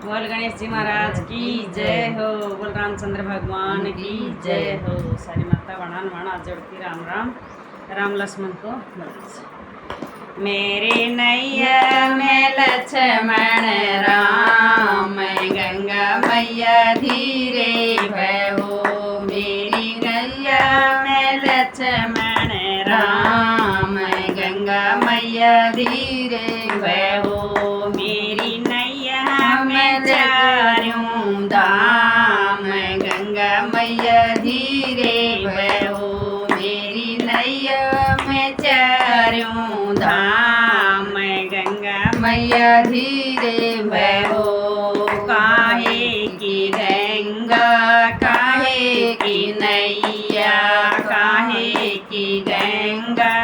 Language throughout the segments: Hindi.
बोल गणेश जी महाराज की जय हो। बोल रामचंद्र भगवान की जय हो। सारी माता वणान वणा जोड़ती राम राम राम लक्ष्मण को बख्श। मेरे नैया में लक्ष्मण राम गंगा मैया धीरे बहो। मेरी नैया में लक्ष्मण राम गंगा मैया धीरे बहो। मेरी नैया में चारों धाम गंगा मैया धीरे बहो। मेरी नैया में चारों धाम गंगा मैया धीरे बहो। काहे की गंगा काहे की नैया काहे की गंगा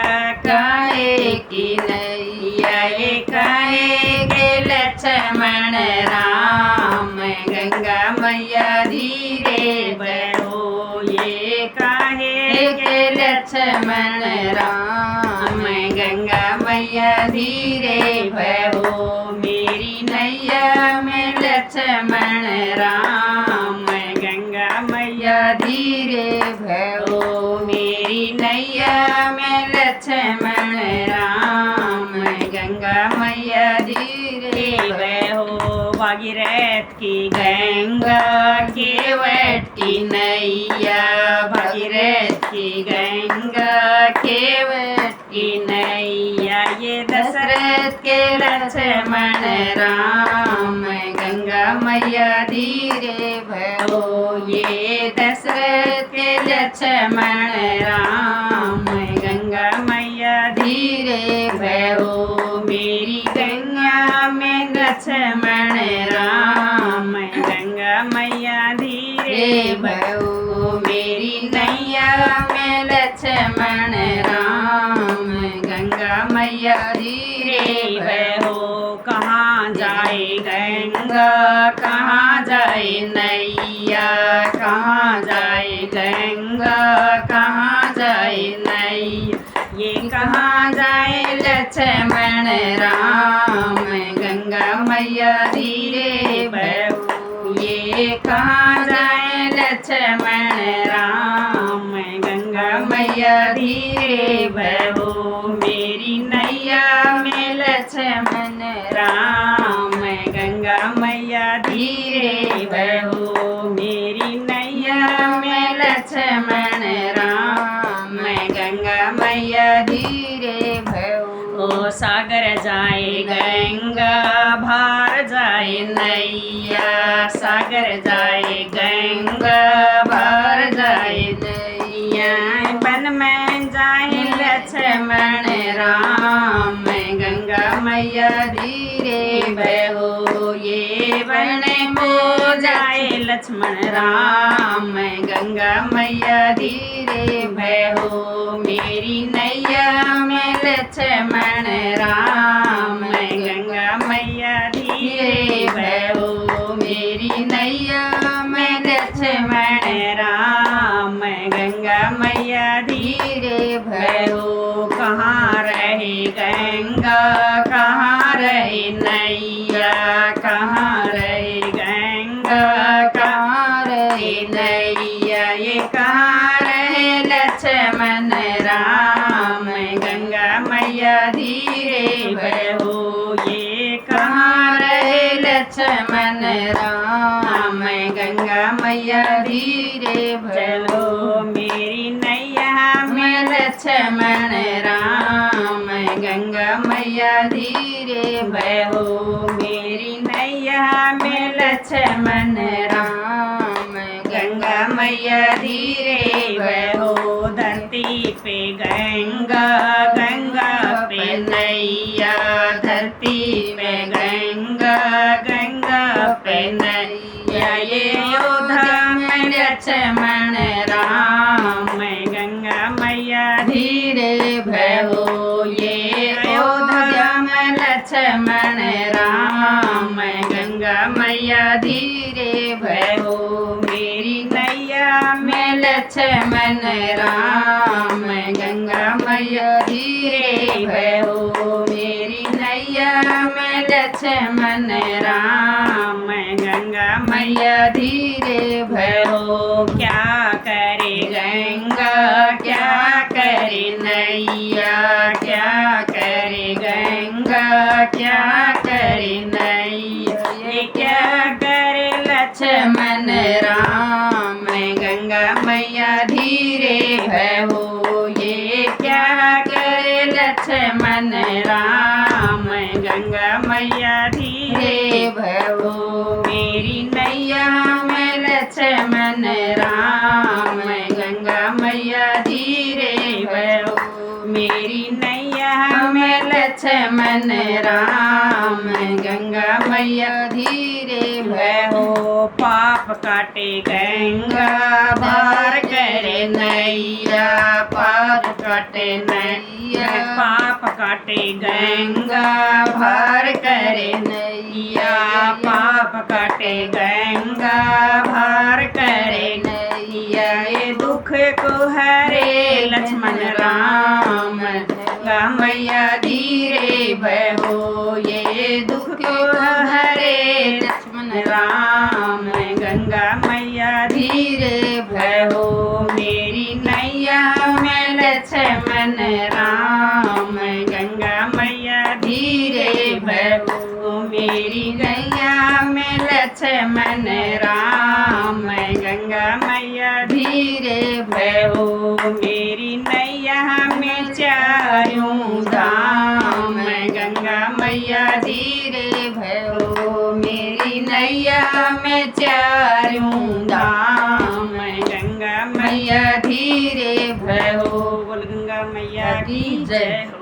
काहे की नैया ये काहे के लक्ष्मण राम गंगा मैया धीरे बहो। ये काहे के लक्ष्मण राम गंगा मैया धीरे बहो। मेरी नैया में लक्ष्मण राम गंगा मैया धीरे बहो। मेरी नैया में लक्ष्मण राम गंगा मैया धीरे बहो। भागीरथ की गंगा केवट की नैया भागीरथ की गंगा केवट की नैया ये दशरथ के लक्ष्मण राम गंगा मैया धीरे बहो। ये दशरथ के लक्ष्मण राम गंगा मैया धीरे बहो। मेरी गंगा में लक्ष्मण राम गंगा मैया धीरे बहो। मेरी नैया में लक्ष्मण राम गंगा मैया धीरे बहो। कहाँ जाए गंगा कहाँ जाए नैया कहाँ जाए गंगा कहाँ जाए नैया ये कहाँ जाए लक्ष्मण राम गंगा मैया धीरे बहो। ये कहाँ जाए लक्ष्मण राम गंगा मैया धीरे बहो। मेरी नैया में लक्ष्मण राम गंगा मैया धीरे बहो। मेरी नैया में लक्ष्मण राम गंगा मैया धीरे बहो। ओ सागर जाए गंगा भार जाए नैया सागर जाए गंगा भार जाए नैया वन में जाए लक्ष्मण राम गंगा मैया धीरे बहो। ये वन को जाए लक्ष्मण राम गंगा मैया धीरे बहो। मेरी नैया में लक्ष्मण राम गंगा मैया धीरे बहो। मेरी नैया में लक्ष्मण राम गंगा मैया धीरे बहो। कहाँ रहे गंगा कहाँ रहे नैया कहाँ रहे गंगा कहाँ रहे नैया ये कहाँ रहे लक्ष्मण राम गंगा मैया धीरे बहो। ये कहाँ रहे लक्ष्मण राम गंगा मैया धीरे बहो। मेरी नैया में लक्ष्मण राम गंगा मैया धीरे बहो। मेरी नैया में लक्ष्मण राम गंगा मैया धीरे बहो। धरती पे गंगा गंगा पे नैया धरती पे गंगा गंगा पे नैया ये अयोध्या में लक्ष्मण राम गंगा मैया धीरे बहो। ये अयोध्या में लक्ष्मण राम गंगा मैया धीरे बहो। मेरी नैया में लक्ष्मण राम गंगा मैया धीरे बहो। मेरी नैया में लक्ष्मण राम मैया धीरे भयो। क्या करे गंगा क्या करे नैया, क्या करे गंगा क्या करे नैया, ये क्या करे लक्ष्मण राम, गंगा मैया धीरे भयो। ये क्या करे लक्ष्मण राम, गंगा मैया धीरे भयो। मेरी नैया में लक्ष्मण राम, गंगा मैया धीरे भयो। मेरी नैया में लक्ष्मण राम, गंगा मैया धीरे भयो। पाप काटे गंगा भार करे नैया, पाप काटे नैया, पाप काटे गंगा भार करे नैया, पाप काटे गंगा भार करे नैया, ये दुख को हरे लक्ष्मण राम, गंगा मैया धीरे भयो। ये दुख को हरे लक्ष्मण राम, गंगा मैया धीरे भयो। मेरी नैया में लक्ष्मण राम, गंगा मैया धीरे भयो। मेरी नैया में लक्ष्मण राम, गंगा मैया धीरे भयो। मेरी नैया में चारों धाम, गंगा मैया धीरे भयो। मेरी नैया में चारों धाम, गंगा मैया धीरे भयो। बोल गंगा मैया की जय हो।